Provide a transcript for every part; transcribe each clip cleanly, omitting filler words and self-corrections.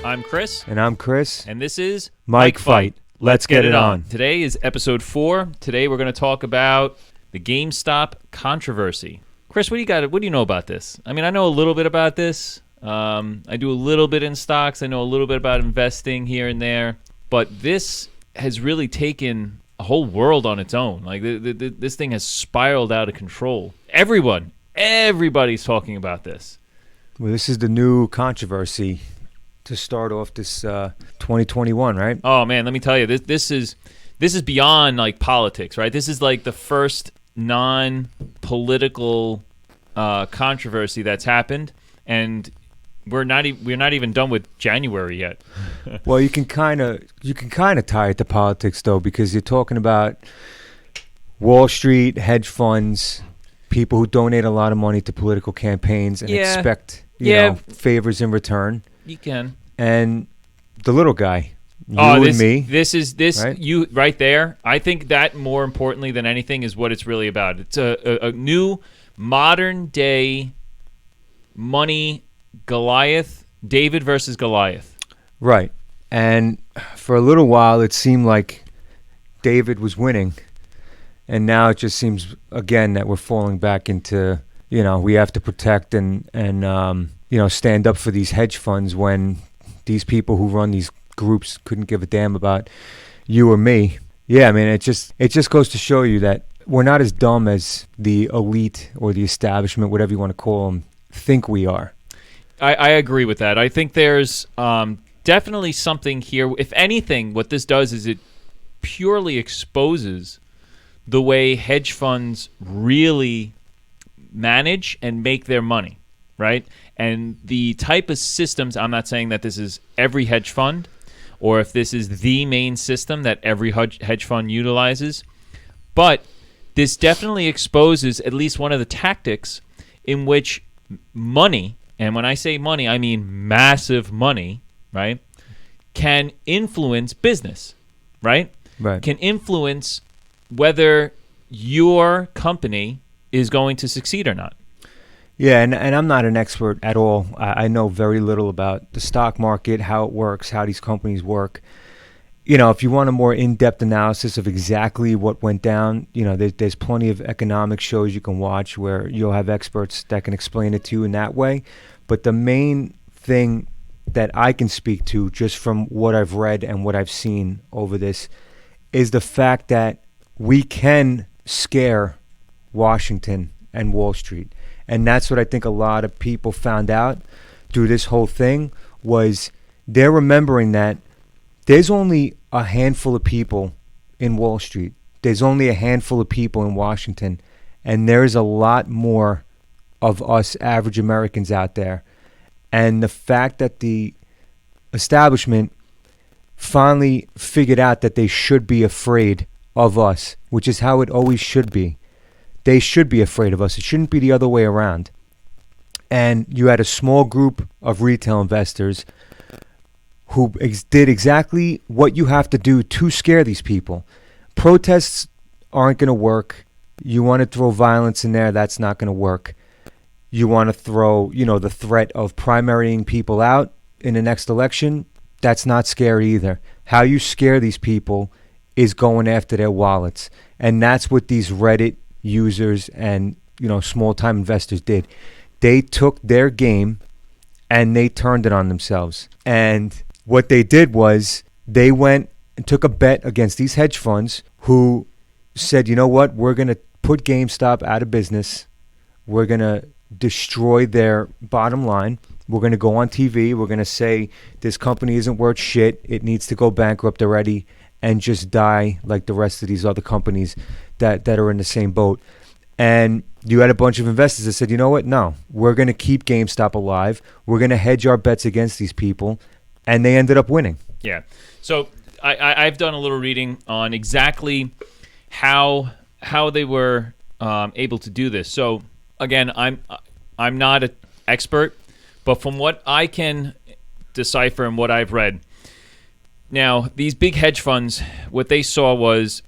I'm Chris. And I'm Chris. And this is Mike Fight. Let's get it on. Today is episode 4. Today we're going to talk about the GameStop controversy. Chris, what do you got? What do you know about this? I mean, I know a little bit about this. I do a little bit in stocks. I know a little bit about investing here and there. But this has really taken a whole world on its own. Like this thing has spiraled out of control. Everybody's talking about this. Well, this is the new controversy to start off this 2021, right? Oh man, let me tell you, this is beyond like politics, right? This is like the first non-political controversy that's happened, and we're not even done with January yet. Well, you can kind of tie it to politics though, because you're talking about Wall Street, hedge funds, people who donate a lot of money to political campaigns and expect favors in return. You can. And the little guy, and me. This right? You right there. I think that more importantly than anything is what it's really about. It's a new modern day money Goliath, David versus Goliath. Right. And for a little while it seemed like David was winning. And now it just seems again that we're falling back into, we have to protect and stand up for these hedge funds when these people who run these groups couldn't give a damn about you or me. Yeah, I mean, it just goes to show you that we're not as dumb as the elite or the establishment, whatever you want to call them, think we are. I agree with that. I think there's definitely something here. If anything, what this does is it purely exposes the way hedge funds really manage and make their money, right? And the type of systems, I'm not saying that this is every hedge fund or if this is the main system that every hedge fund utilizes, but this definitely exposes at least one of the tactics in which money, and when I say money, I mean massive money, right, can influence business, right? Right. Can influence whether your company is going to succeed or not. Yeah, and I'm not an expert at all. I know very little about the stock market, how it works, how these companies work. If you want a more in-depth analysis of exactly what went down, there's plenty of economic shows you can watch where you'll have experts that can explain it to you in that way. But the main thing that I can speak to just from what I've read and what I've seen over this is the fact that we can scare Washington and Wall Street. And that's what I think a lot of people found out through this whole thing was they're remembering that there's only a handful of people in Wall Street. There's only a handful of people in Washington. And there's a lot more of us average Americans out there. And the fact that the establishment finally figured out that they should be afraid of us, which is how it always should be. They should be afraid of us. It shouldn't be the other way around. And you had a small group of retail investors who did exactly what you have to do to scare these people. Protests aren't going to work. You want to throw violence in there, that's not going to work. You want to throw, the threat of primarying people out in the next election, that's not scary either. How you scare these people is going after their wallets. And that's what these Reddit users and small-time investors did. They took their game and they turned it on themselves. And what they did was they went and took a bet against these hedge funds who said, you know what, we're going to put GameStop out of business. We're going to destroy their bottom line. We're going to go on TV. We're going to say this company isn't worth shit. It needs to go bankrupt already and just die like the rest of these other companies that are in the same boat. And you had a bunch of investors that said, you know what? No, we're going to keep GameStop alive. We're going to hedge our bets against these people. And they ended up winning. Yeah. So I've done a little reading on exactly how they were able to do this. So again, I'm not an expert, but from what I can decipher and what I've read, now these big hedge funds, what they saw was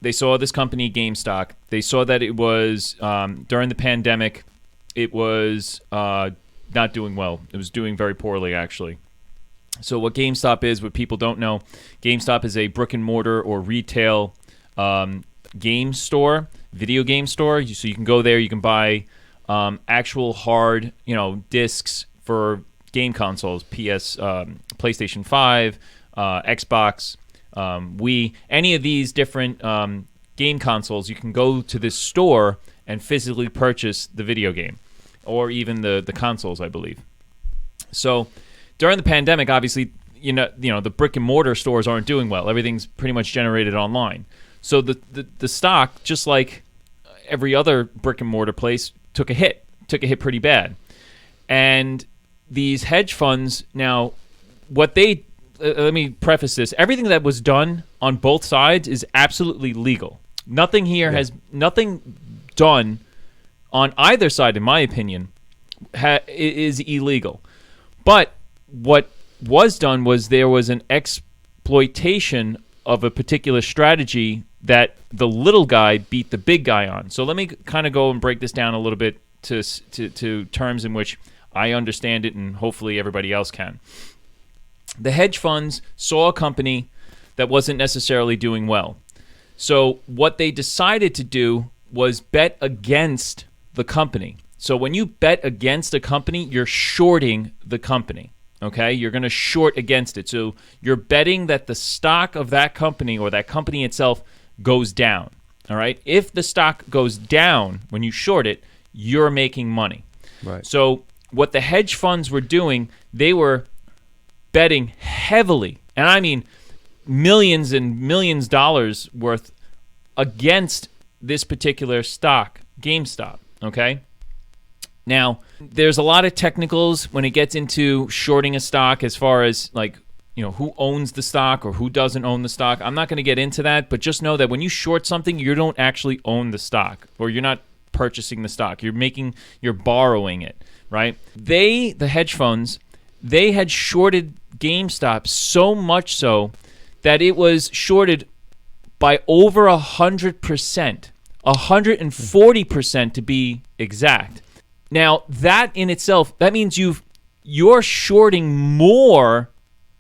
they saw this company GameStop. They saw that it was during the pandemic, it was not doing well. It was doing very poorly actually. So what GameStop is, what people don't know, GameStop is a brick and mortar or retail game store, video game store. So you can go there, you can buy actual hard, discs for game consoles, PlayStation 5, Xbox, Wii, any of these different game consoles. You can go to this store and physically purchase the video game, or even the consoles, I believe. So during the pandemic, obviously, the brick and mortar stores aren't doing well. Everything's pretty much generated online. So the stock, just like every other brick and mortar place, took a hit pretty bad. And these hedge funds, now, what they let me preface this: everything that was done on both sides is absolutely legal. Nothing here has nothing done on either side, in my opinion, is illegal. But what was done was there was an exploitation of a particular strategy that the little guy beat the big guy on. So let me kind of go and break this down a little bit to terms in which I understand it, and hopefully everybody else can. The hedge funds saw a company that wasn't necessarily doing well. So what they decided to do was bet against the company. So when you bet against a company, you're shorting the company. Okay, you're going to short against it. So you're betting that the stock of that company or that company itself goes down. All right. If the stock goes down when you short it, you're making money. Right. So what the hedge funds were doing, they were betting heavily, and I mean millions and millions of dollars worth, against this particular stock, GameStop. Okay. Now, there's a lot of technicals when it gets into shorting a stock, as far as who owns the stock or who doesn't own the stock. I'm not going to get into that, but just know that when you short something, you don't actually own the stock, or you're not purchasing the stock. You're borrowing it, right? The hedge funds, they had shorted GameStop so much so that it was shorted by over 100%, 140% to be exact. Now, that in itself, that means you're shorting more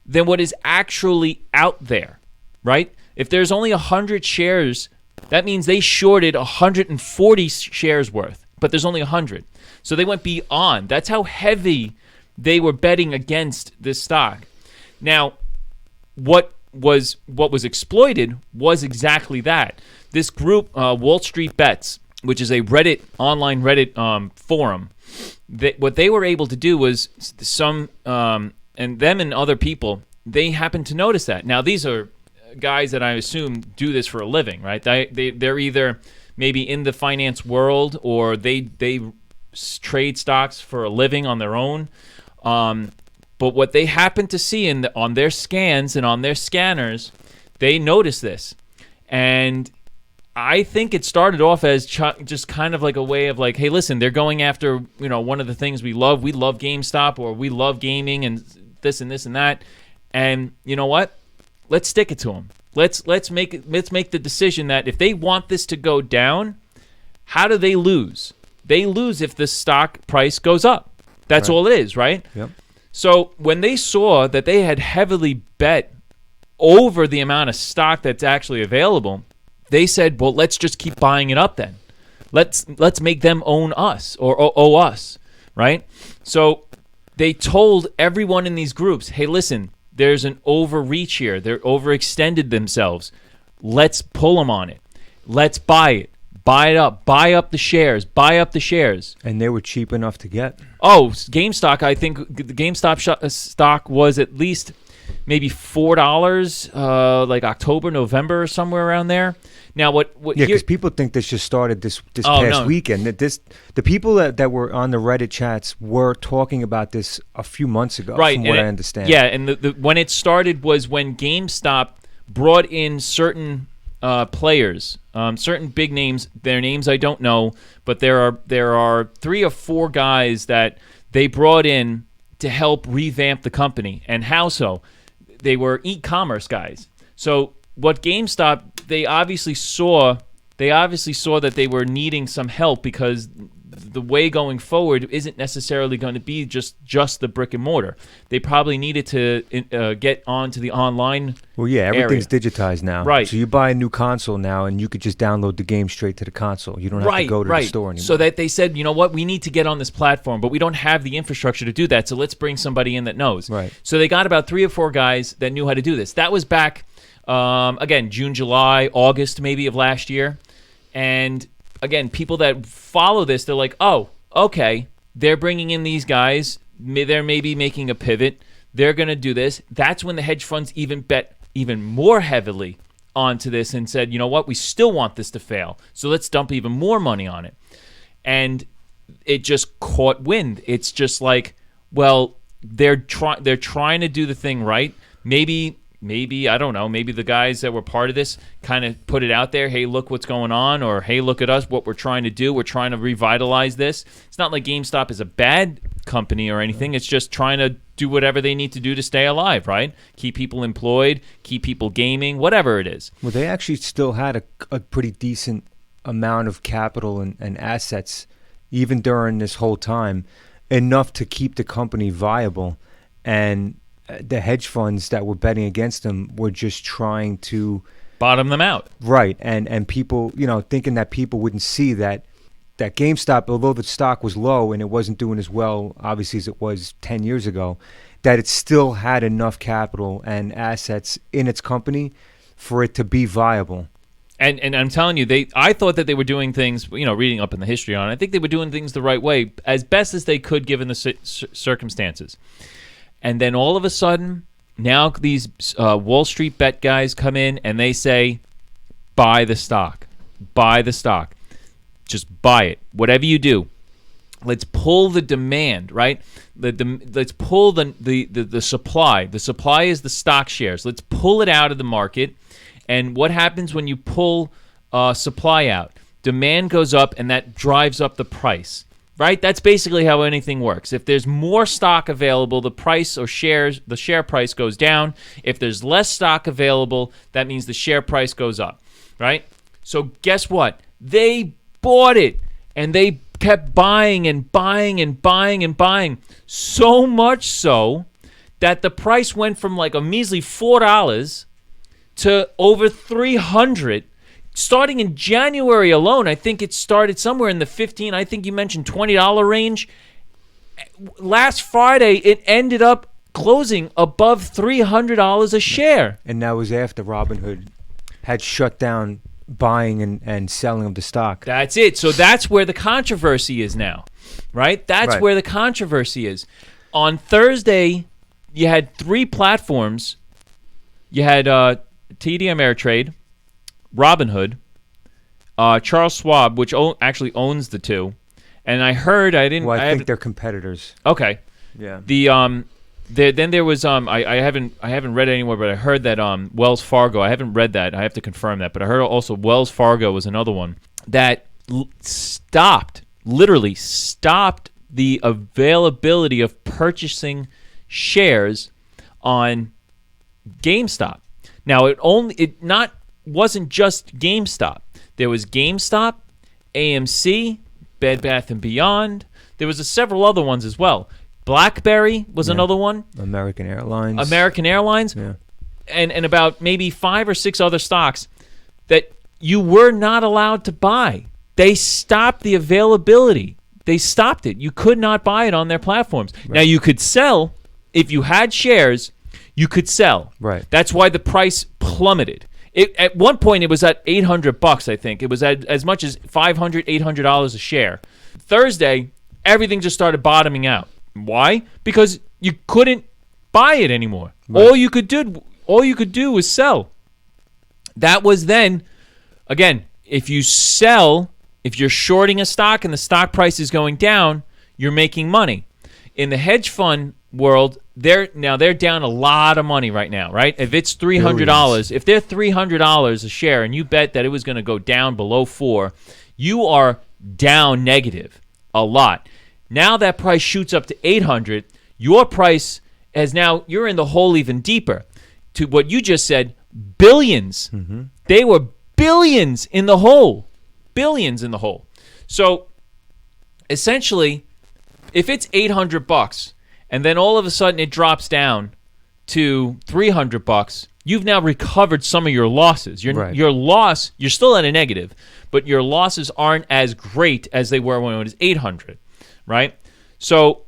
than what is actually out there, right? If there's only 100 shares, that means they shorted 140 shares worth, but there's only 100. So they went beyond. That's how heavy they were betting against this stock. Now, what was exploited was exactly that. This group, Wall Street Bets, which is a online Reddit forum, what they were able to do was and them and other people, they happened to notice that. Now, these are guys that I assume do this for a living, right? They're either maybe in the finance world, or they trade stocks for a living on their own. But what they happen to see on their scans and on their scanners, they notice this. And I think it started off as just kind of like a way of like, hey, listen, they're going after, one of the things we love. We love GameStop, or we love gaming and this and this and that. And you know what? Let's stick it to them. Let's make the decision that if they want this to go down, how do they lose? They lose if the stock price goes up. That's right. All it is, right? Yep. So when they saw that they had heavily bet over the amount of stock that's actually available, they said, well, let's just keep buying it up then. Let's make them own us, or owe us, right? So they told everyone in these groups, hey, listen, there's an overreach here. They're overextended themselves. Let's pull them on it. Let's buy it. Buy it up. Buy up the shares. Buy up the shares. And they were cheap enough to get. Oh, GameStop, I think the GameStop stock was at least maybe $4, like October, November, or somewhere around there. Now, what? Yeah, because people think this just started this past weekend. The people that were on the Reddit chats were talking about this a few months ago, right, from what I understand. Yeah, and when it started was when GameStop brought in certain players, certain big names. Their names I don't know, but there are 3 or 4 guys that they brought in to help revamp the company. And how so? They were e-commerce guys. So what GameStop, they obviously saw that they were needing some help, because the way going forward isn't necessarily going to be just the brick and mortar. They probably needed to get onto the online. Well, yeah, everything's area. digitized now. Right. So you buy a new console now, and you could just download the game straight to the console. You don't have to go to the store anymore. So that they said, you know what, we need to get on this platform, but we don't have the infrastructure to do that. So let's bring somebody in that knows. Right. So they got about 3 or 4 guys that knew how to do this. That was back, again, June, July, August maybe of last year. And again, people that follow this, they're like, oh, okay, they're bringing in these guys. They're maybe making a pivot. They're going to do this. That's when the hedge funds even bet even more heavily onto this and said, you know what, we still want this to fail. So let's dump even more money on it. And it just caught wind. It's just like, well, they're trying to do the thing right. Maybe I don't know, maybe the guys that were part of this kind of put it out there, hey, look what's going on, or hey, look at us, what we're trying to do. We're trying to revitalize this. It's not like GameStop is a bad company or anything. It's just trying to do whatever they need to do to stay alive, right? Keep people employed, keep people gaming, whatever it is. Well, they actually still had a pretty decent amount of capital and assets, even during this whole time, enough to keep the company viable. And the hedge funds that were betting against them were just trying to bottom them out. Right. And people, thinking that people wouldn't see that GameStop, although the stock was low and it wasn't doing as well, obviously, as it was 10 years ago, that it still had enough capital and assets in its company for it to be viable. And I'm telling you, I thought that they were doing things, reading up in the history on it, I think they were doing things the right way, as best as they could given the circumstances. And then all of a sudden, now these Wall Street bet guys come in and they say, buy the stock. Buy the stock. Just buy it. Whatever you do. Let's pull the demand, right? Let's pull the supply. The supply is the stock shares. Let's pull it out of the market. And what happens when you pull supply out? Demand goes up, and that drives up the price. Right? That's basically how anything works. If there's more stock available, the share price goes down. If there's less stock available, that means the share price goes up. Right? So guess what? They bought it, and they kept buying and buying and buying and buying. So much so that the price went from like a measly $4 to over $300. Starting in January alone, I think it started somewhere in the $15, I think you mentioned $20 range. Last Friday, it ended up closing above $300 a share. And that was after Robinhood had shut down buying and selling of the stock. That's it. So that's where the controversy is now, right? That's where the controversy is. On Thursday, you had 3 platforms. You had TD Ameritrade, Robinhood, Charles Schwab, which actually owns the 2, and I heard I think they're competitors. Okay. Yeah. Then there was I haven't read it anymore, but I heard that Wells Fargo. I haven't read that. I have to confirm that, but I heard also Wells Fargo was another one that literally stopped the availability of purchasing shares on GameStop. Now wasn't just GameStop. There was GameStop, AMC, Bed Bath & Beyond. There was several other ones as well. BlackBerry was another one. American Airlines. Yeah. And about maybe 5 or 6 other stocks that you were not allowed to buy. They stopped the availability. They stopped it. You could not buy it on their platforms. Right. Now, you could sell. If you had shares, you could sell. Right. That's why the price plummeted. At one point, it was at $800, I think. It was at as much as $500, $800 a share. Thursday, everything just started bottoming out. Why? Because you couldn't buy it anymore. Right. All you could do was sell. That was then, again, if you sell, if you're shorting a stock and the stock price is going down, you're making money. In the hedge fund world, they're down a lot of money right now, right? If it's $300, if they're $300 a share and you bet that it was going to go down below 4, you are down negative a lot. Now that price shoots up to 800, your price you're in the hole even deeper. To what you just said, billions. Mm-hmm. They were billions in the hole. Billions in the hole. So essentially, if it's $800 and then all of a sudden it drops down to $300, you've now recovered some of your losses. Your loss, you're still at a negative, but your losses aren't as great as they were when it was 800, right? So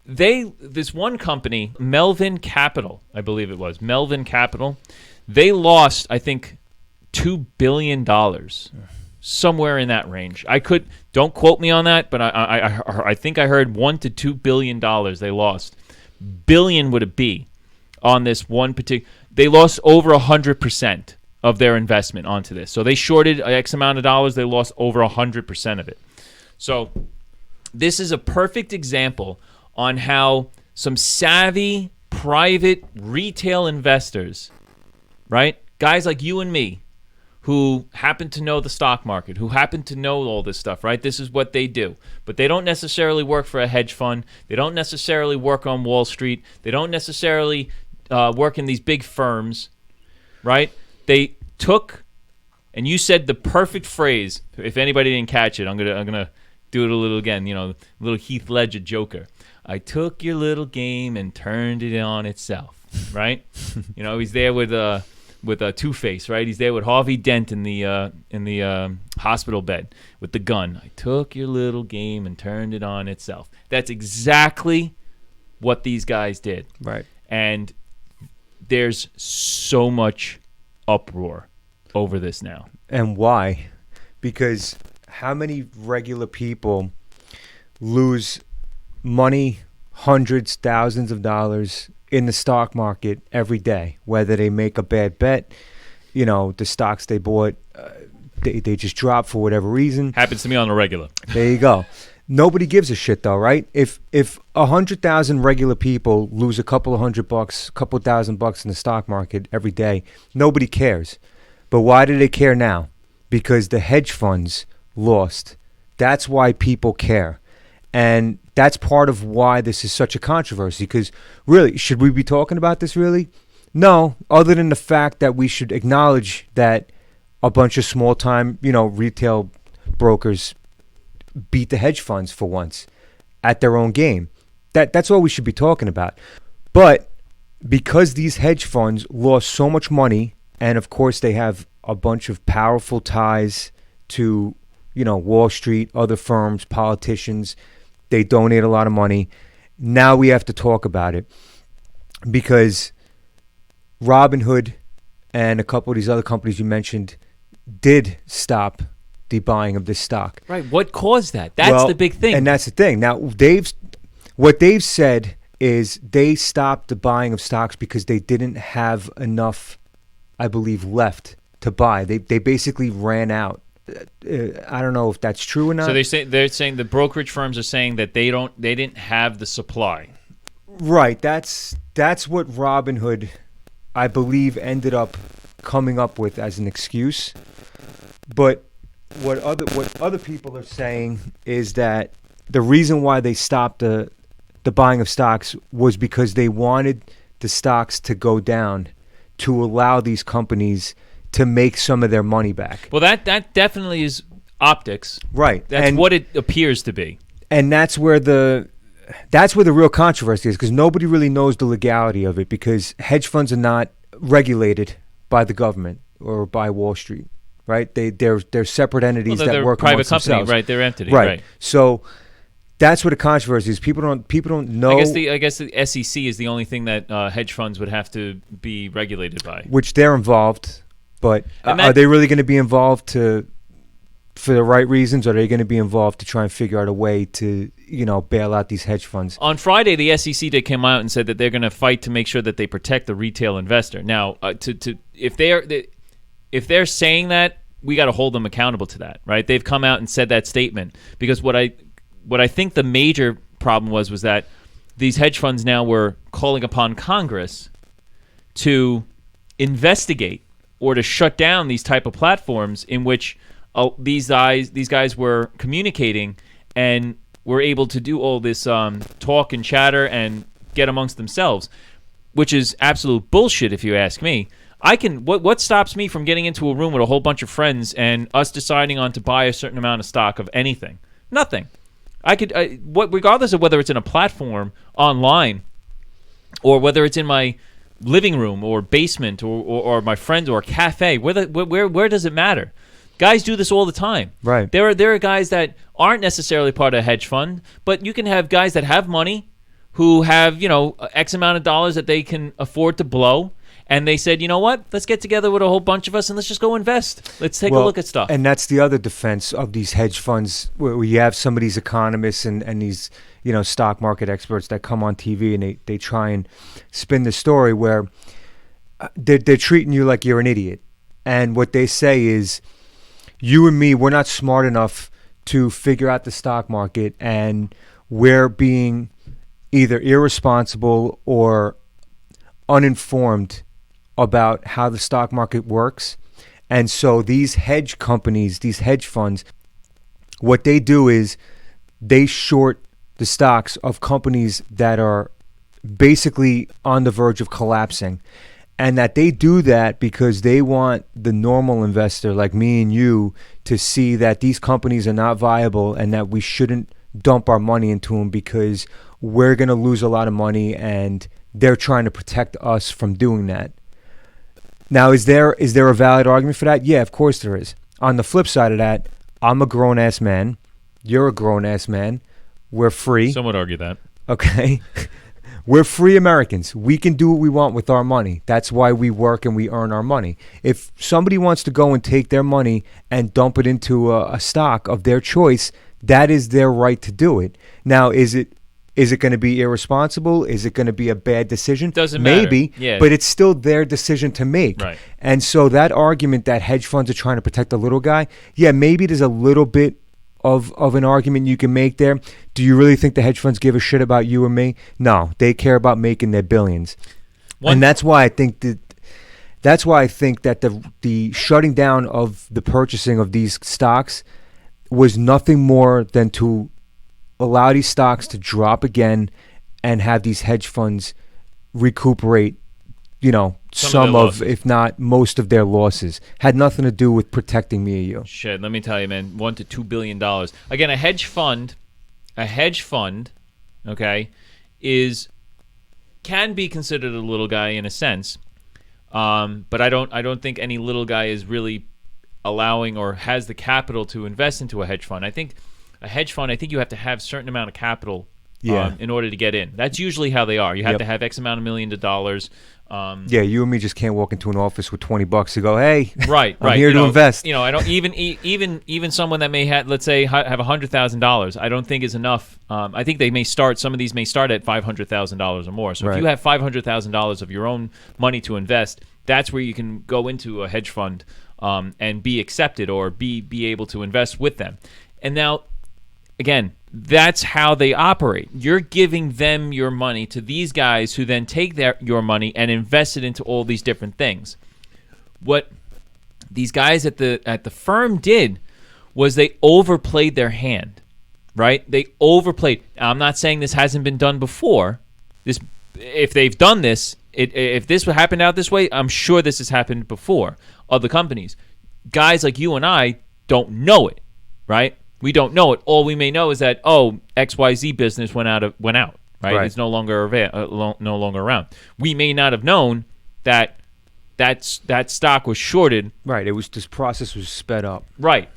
this one company, Melvin Capital, I believe it was, Melvin Capital, they lost, I think, $2 billion, somewhere in that range. Don't quote me on that, but I think I heard $1 to $2 billion they lost. Billion would it be on this one particular? They lost over 100% of their investment onto this. So they shorted X amount of dollars. They lost over 100% of it. So this is a perfect example on how some savvy private retail investors, right? Guys like you and me, who happen to know the stock market, who happen to know all this stuff, right? This is what they do. But they don't necessarily work for a hedge fund. They don't necessarily work on Wall Street. They don't necessarily work in these big firms, right? They took, and you said the perfect phrase. If anybody didn't catch it, I'm gonna do it a little again. Little Heath Ledger Joker. I took your little game and turned it on itself, right? He's there with Two-Face, right? He's there with Harvey Dent in the hospital bed with the gun. I took your little game and turned it on itself. That's exactly what these guys did. Right. And there's so much uproar over this now. And why? Because how many regular people lose money, hundreds, thousands of dollars in the stock market every day, whether they make a bad bet, the stocks they bought, they just drop for whatever reason. Happens to me on a regular. There you go. Nobody gives a shit though, right? If 100,000 regular people lose a couple of $100, couple $1,000 in the stock market every day, nobody cares. But why do they care now? Because the hedge funds lost. That's why people care. And that's part of why this is such a controversy. Because really, should we be talking about this really? No, other than the fact that we should acknowledge that a bunch of small-time, retail brokers beat the hedge funds for once at their own game. That's all we should be talking about. But because these hedge funds lost so much money, and of course they have a bunch of powerful ties to, Wall Street, other firms, politicians, they donate a lot of money. Now we have to talk about it because Robinhood and a couple of these other companies you mentioned did stop the buying of this stock. Right. What caused that? That's the big thing. And that's the thing. Now, what they've said is they stopped the buying of stocks because they didn't have enough, I believe, left to buy. They basically ran out. I don't know if that's true or not. So they're saying the brokerage firms are saying that they didn't have the supply. Right. That's what Robinhood, I believe, ended up coming up with as an excuse. But what other people are saying is that the reason why they stopped the buying of stocks was because they wanted the stocks to go down to allow these companies to make some of their money back. Well, that definitely is optics. Right. That's what it appears to be. And that's where the real controversy is, because nobody really knows the legality of it, because hedge funds are not regulated by the government or by Wall Street. Right, they're separate entities that work private amongst company, themselves. right? They're entity, right? So that's where the controversy is. People don't know. I guess the SEC is the only thing that hedge funds would have to be regulated by. Which they're involved, but are they really going to be involved for the right reasons? Or are they going to be involved to try and figure out a way to bail out these hedge funds? On Friday, the SEC did come out and said that they're going to fight to make sure that they protect the retail investor. Now, if they're saying that, we got to hold them accountable to that, right? They've come out and said that statement because what I think the major problem was that these hedge funds now were calling upon Congress to investigate or to shut down these type of platforms in which these guys were communicating and were able to do all this talk and chatter and get amongst themselves, which is absolute bullshit if you ask me. What stops me from getting into a room with a whole bunch of friends and us deciding on to buy a certain amount of stock of anything? Nothing. Regardless of whether it's in a platform online or whether it's in my living room or basement or my friends or a cafe, where does it matter? Guys do this all the time. Right. There are guys that aren't necessarily part of a hedge fund, but you can have guys that have money who have, X amount of dollars that they can afford to blow. And they said, you know what? Let's get together with a whole bunch of us and let's just go invest. Let's take a look at stuff. And that's the other defense of these hedge funds, where you have some of these economists and these, stock market experts that come on TV and they try and spin the story where they're treating you like you're an idiot. And what they say is, you and me, we're not smart enough to figure out the stock market, and we're being either irresponsible or uninformed about how the stock market works. And so these hedge companies, these hedge funds, what they do is they short the stocks of companies that are basically on the verge of collapsing. And that they do that because they want the normal investor like me and you to see that these companies are not viable and that we shouldn't dump our money into them because we're going to lose a lot of money, and they're trying to protect us from doing that. Now, is there a valid argument for that? Yeah, of course there is. On the flip side of that, I'm a grown-ass man. You're a grown-ass man. We're free. Some would argue that. Okay. We're free Americans. We can do what we want with our money. That's why we work and we earn our money. If somebody wants to go and take their money and dump it into a stock of their choice, that is their right to do it. Now, is it going to be irresponsible? Is it going to be a bad decision? Doesn't matter. Maybe, yeah. But it's still their decision to make. Right. And so that argument that hedge funds are trying to protect the little guy, yeah, maybe there's a little bit of an argument you can make there. Do you really think the hedge funds give a shit about you and me? No, they care about making their billions. And that's why I think that the shutting down of the purchasing of these stocks was nothing more than to allow these stocks to drop again and have these hedge funds recuperate, some of, if not most of their losses. Had nothing to do with protecting me or you. Shit, let me tell you, man, $1 to $2 billion. Again, a hedge fund, okay, can be considered a little guy in a sense, but I don't think any little guy is really allowing or has the capital to invest into a hedge fund. I think a hedge fund, you have to have a certain amount of capital in order to get in. That's usually how they are. You have to have X amount of millions of dollars. You and me just can't walk into an office with $20 to go, hey, right, I'm here to invest. I don't even someone that may have, let's say, have $100,000. I don't think is enough. I think some of these may start at $500,000 or more. So if you have $500,000 of your own money to invest, that's where you can go into a hedge fund and be accepted or be able to invest with them. And now, again, that's how they operate. You're giving them your money to these guys who then take your money and invest it into all these different things. What these guys at the firm did was they overplayed their hand, right? They overplayed. Now, I'm not saying this hasn't been done before. If they've done this, if this would happen out this way, I'm sure this has happened before. Other companies, guys like you and I don't know it, right? We don't know it. All we may know is that XYZ business went out, right? It's no longer around. We may not have known that stock was shorted. Right. This process was sped up. Right.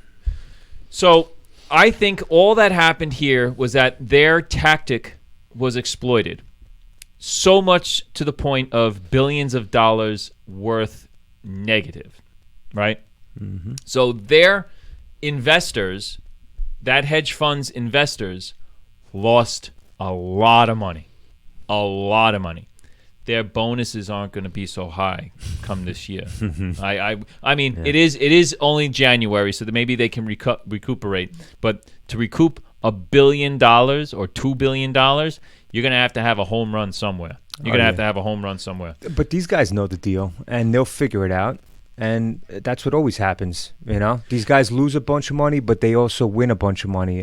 So I think all that happened here was that their tactic was exploited, so much to the point of billions of dollars worth negative, right? Mm-hmm. So their investors, that hedge fund's investors, lost a lot of money. Their bonuses aren't going to be so high come this year. I mean, it is only January, so that maybe they can recuperate. But to recoup $1 billion or $2 billion, you're going to have a home run somewhere. You're going to have to have a home run somewhere. But these guys know the deal, and they'll figure it out. And that's what always happens. These guys lose a bunch of money, but they also win a bunch of money.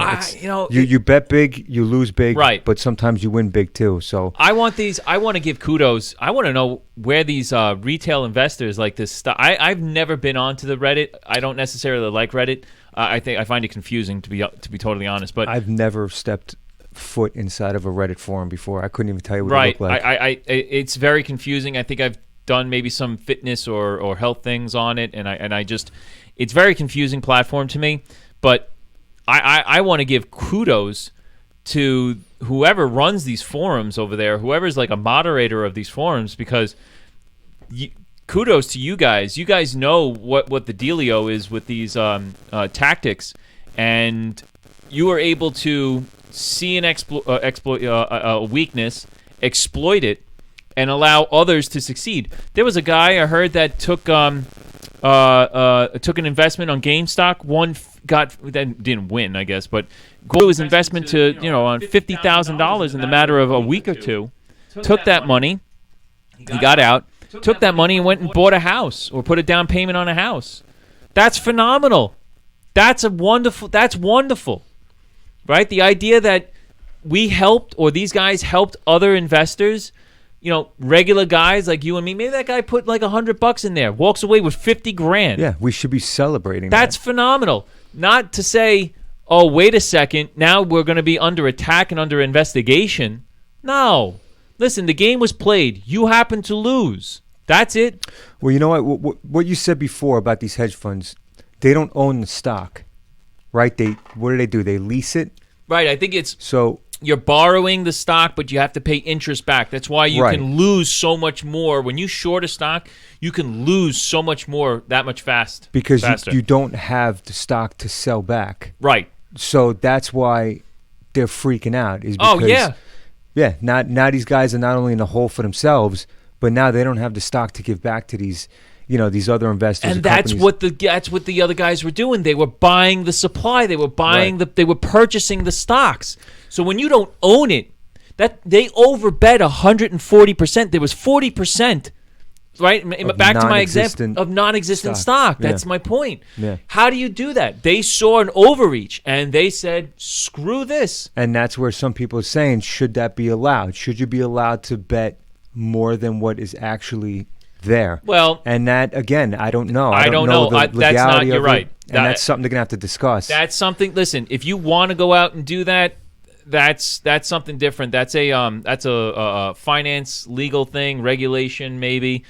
You bet big, you lose big, right? But sometimes you win big too. So I want to give kudos. I want to know where these retail investors like this stuff. I've never been onto the Reddit. I don't necessarily like Reddit. I find it confusing to be totally honest. But I've never stepped foot inside of a Reddit forum before. I couldn't even tell you what it looked like. It's very confusing. I think I've done maybe some fitness or health things on it, and I just, it's very confusing platform to me. But I want to give kudos to whoever runs these forums over there, whoever's like a moderator of these forums, because kudos to you guys. You guys know what the dealio is with these tactics, and you are able to see an a weakness, exploit it, and allow others to succeed. There was a guy I heard that took an investment on GameStop. Didn't win, I guess, but grew his investment to on $50,000 in the matter of a week or two. Took that money, he got out. Took that money and went and bought a house or put a down payment on a house. That's phenomenal. That's wonderful, right? The idea that we helped, or these guys helped other investors. Regular guys like you and me. Maybe that guy put like $100 in there, walks away with $50,000. Yeah, we should be celebrating. That's phenomenal. Not to say, oh, wait a second, now we're going to be under attack and under investigation. No, listen, the game was played. You happen to lose. That's it. Well, you know what you said before about these hedge funds, they don't own the stock, right? What do? They lease it. Right. I think it's so. You're borrowing the stock, but you have to pay interest back. That's why you can lose so much more. When you short a stock, you can lose so much more that much faster. Because you don't have the stock to sell back. Right. So that's why they're freaking out. Is because, yeah. Now these guys are not only in the hole for themselves, but now they don't have the stock to give back to these these other investors. And that's what the other guys were doing. They were buying the supply. They were buying they were purchasing the stocks. So when you don't own it, that they overbet 140%. There was 40%, right? Back to my example of non-existent stock. That's my point. Yeah. How do you do that? They saw an overreach and they said, "Screw this." And that's where some people are saying, should that be allowed? Should you be allowed to bet more than what is actually there? Well, and that again, I don't know. I don't know. The that's not. You're right. And that's something they're gonna have to discuss. That's something. Listen, if you want to go out and do that, that's something different. That's a finance legal thing, regulation maybe.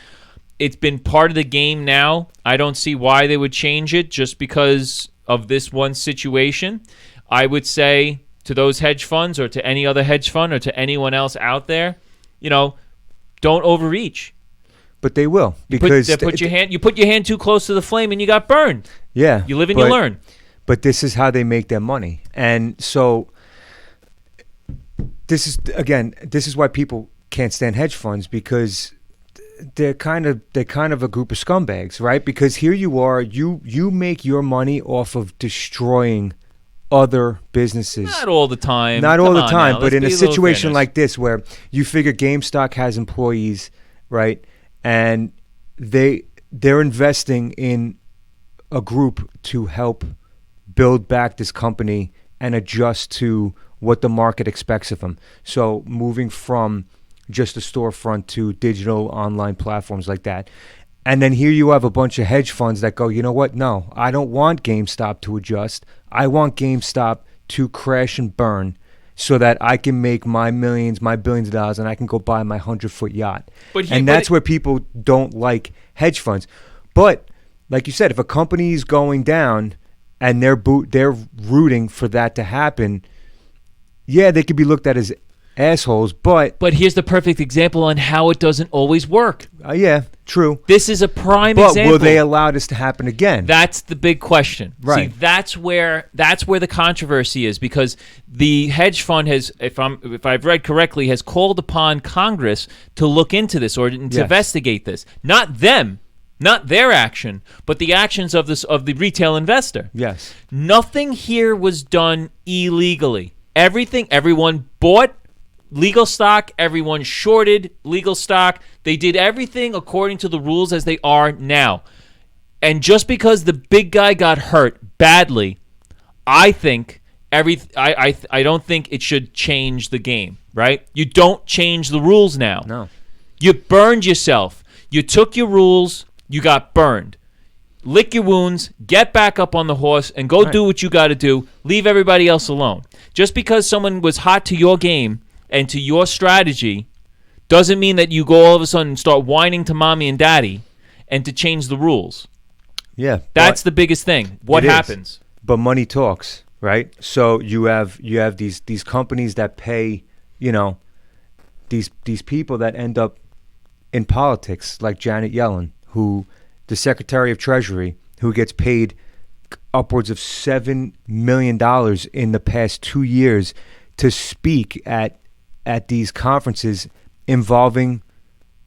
It's been part of the game now. I don't see why they would change it just because of this one situation. I would say to those hedge funds or to any other hedge fund or to anyone else out there, don't overreach. But they will, because you put your hand too close to the flame and you got burned. Yeah. You live and you learn. But this is how they make their money. And so this is why people can't stand hedge funds, because they're kind of a group of scumbags, right? Because here you are, you make your money off of destroying other businesses. Not all the time. But in a situation like this where you figure GameStop has employees, right? And they're investing in a group to help build back this company and adjust to what the market expects of them. So moving from just a storefront to digital online platforms like that. And then here you have a bunch of hedge funds that go, you know what? No, I don't want GameStop to adjust. I want GameStop to crash and burn so that I can make my millions, my billions of dollars, and I can go buy my 100-foot yacht. And that's where people don't like hedge funds. But like you said, if a company is going down and they're rooting for that to happen, yeah, they could be looked at as assholes, but here's the perfect example on how it doesn't always work. Yeah, true. This is a prime example. But will they allow this to happen again? That's the big question. Right. See, that's where the controversy is, because the hedge fund has, if I've read correctly, has called upon Congress to look into this or to investigate this. Not them, not their action, but the actions of the retail investor. Yes. Nothing here was done illegally. Everyone bought legal stock, everyone shorted legal stock. They did everything according to the rules as they are now. And just because the big guy got hurt badly, I think I don't think it should change the game, right? You don't change the rules now. No. You burned yourself. You took your rules, you got burned. Lick your wounds, get back up on the horse, and go do what you got to do. Leave everybody else alone. Just because someone was hot to your game and to your strategy doesn't mean that you go all of a sudden and start whining to mommy and daddy and to change the rules. Yeah. That's the biggest thing. What happens? But money talks, right? So you have these companies that pay, these people that end up in politics, like Janet Yellen, who the Secretary of Treasury, who gets paid upwards of $7 million in the past 2 years to speak at these conferences involving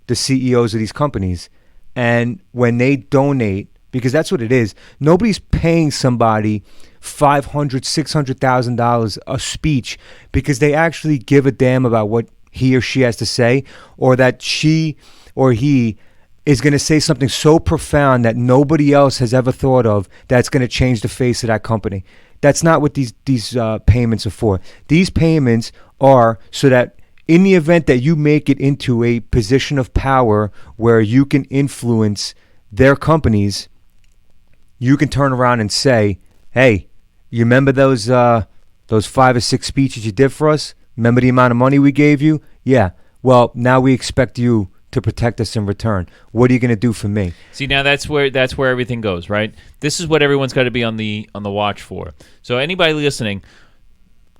the CEOs of these companies. And when they donate, because that's what it is, nobody's paying somebody $500,000, $600,000 a speech because they actually give a damn about what he or she has to say, or that she or he is going to say something so profound that nobody else has ever thought of that's going to change the face of that company. That's not what these payments are for. These payments are so that in the event that you make it into a position of power where you can influence their companies, you can turn around and say, hey, you remember those 5 or 6 speeches you did for us? Remember the amount of money we gave you? Yeah. Well, now we expect you to protect us in return. What are you going to do for me? See, now that's where everything goes, right? This is what everyone's got to be on the watch for. So anybody listening,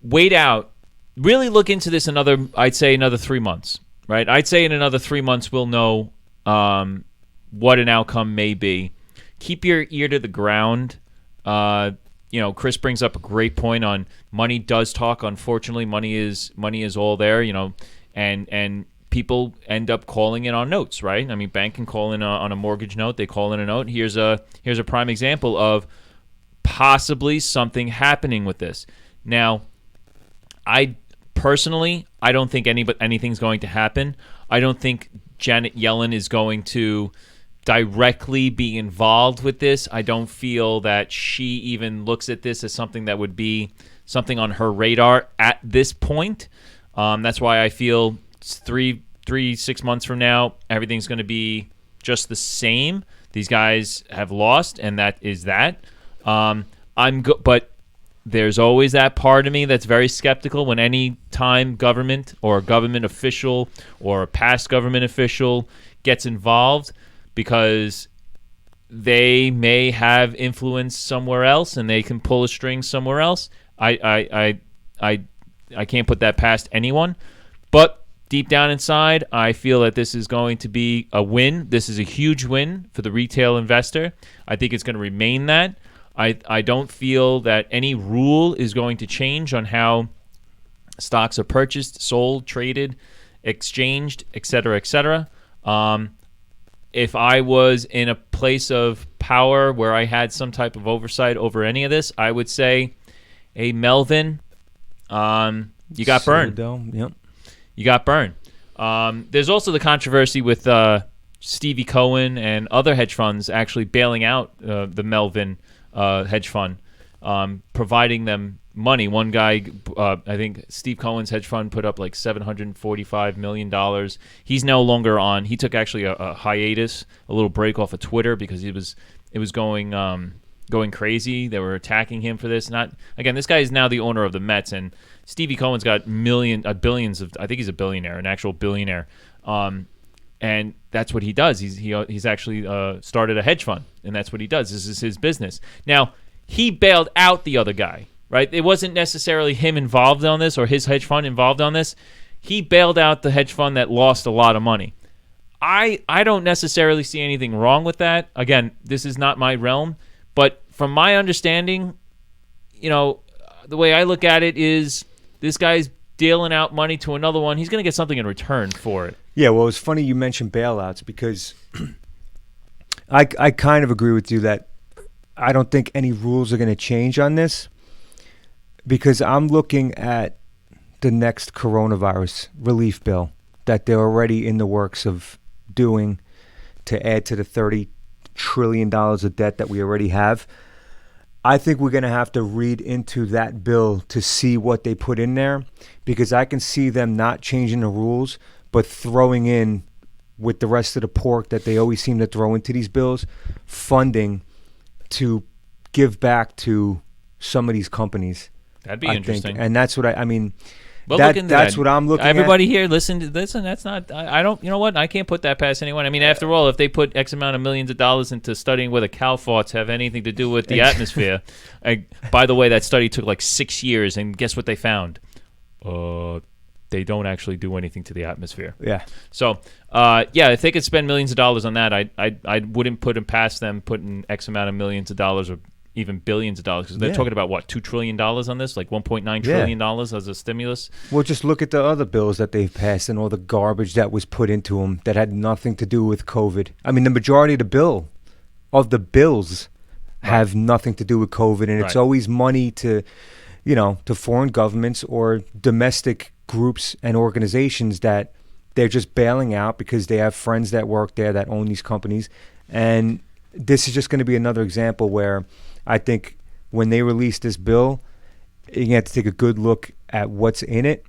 wait out. Really look into this I'd say another 3 months, right? I'd say in another 3 months we'll know what an outcome may be. Keep your ear to the ground. Chris brings up a great point on money does talk. Unfortunately, money is all there, and people end up calling in on notes, right? I mean, bank can call in on a mortgage note. They call in a note. Here's a prime example of possibly something happening with this. Now, I don't think anything's going to happen. I don't think Janet Yellen is going to directly be involved with this. I don't feel that she even looks at this as something that would be something on her radar at this point. That's why I feel 6 months from now, everything's going to be just the same. These guys have lost, and that is that. But there's always that part of me that's very skeptical when any time government or a government official or a past government official gets involved, because they may have influence somewhere else and they can pull a string somewhere else. I can't put that past anyone. But deep down inside, I feel that this is going to be a win. This is a huge win for the retail investor. I think it's going to remain that. I don't feel that any rule is going to change on how stocks are purchased, sold, traded, exchanged, etc., etc. If I was in a place of power where I had some type of oversight over any of this, I would say, hey, Melvin, you got burned. Yep. You got burned. There's also the controversy with Stevie Cohen and other hedge funds actually bailing out the Melvin hedge fund, providing them money. One guy, I think Steve Cohen's hedge fund put up like $745 million. He's no longer on. He took actually a hiatus, a little break off of Twitter because it was going crazy. They were attacking him for this. This guy is now the owner of the Mets, and Stevie Cohen's got billions of. I think he's a billionaire, an actual billionaire. And that's what he does. He's actually started a hedge fund, and that's what he does. This is his business. Now, he bailed out the other guy, right? It wasn't necessarily him involved on this or his hedge fund involved on this. He bailed out the hedge fund that lost a lot of money. I don't necessarily see anything wrong with that. Again, this is not my realm, but from my understanding, the way I look at it is this guy's dealing out money to another one. He's going to get something in return for it. Yeah, well, it's funny you mentioned bailouts because I kind of agree with you that I don't think any rules are going to change on this, because I'm looking at the next coronavirus relief bill that they're already in the works of doing to add to the $30 trillion of debt that we already have. I think we're going to have to read into that bill to see what they put in there, because I can see them not changing the rules, but throwing in, with the rest of the pork that they always seem to throw into these bills, funding to give back to some of these companies. That'd be I interesting. think. And that's what I mean. Well, That's what I'm looking Everybody at. here, listen. That's not. I don't. You know what? I can't put that past anyone. I mean, after all, if they put X amount of millions of dollars into studying whether cow farts have anything to do with the atmosphere, by the way, that study took like 6 years, and guess what they found? They don't actually do anything to the atmosphere. Yeah. So, if they could spend millions of dollars on that, I wouldn't put them past them putting X amount of millions of dollars or even billions of dollars, because they're talking about what, $2 trillion on this, like $1.9 trillion as a stimulus. Well, just look at the other bills that they've passed and all the garbage that was put into them that had nothing to do with COVID. I mean, the majority of the bills have nothing to do with COVID, and it's always money to foreign governments or domestic groups and organizations that they're just bailing out because they have friends that work there that own these companies. And this is just going to be another example where I think when they release this bill, you have to take a good look at what's in it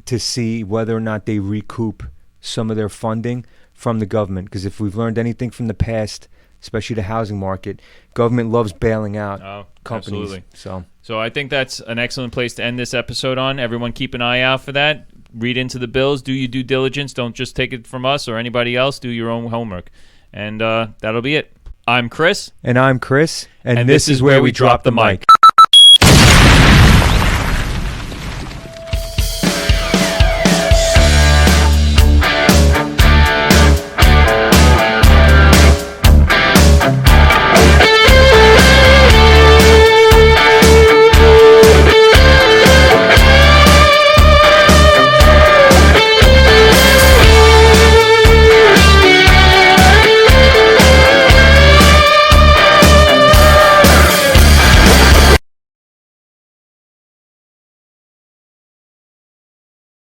to see whether or not they recoup some of their funding from the government. Because if we've learned anything from the past, especially the housing market, government loves bailing out companies. Absolutely. So I think that's an excellent place to end this episode on. Everyone keep an eye out for that. Read into the bills. Do your due diligence. Don't just take it from us or anybody else. Do your own homework. And that'll be it. I'm Chris. And I'm Chris. And this is where we drop the mic.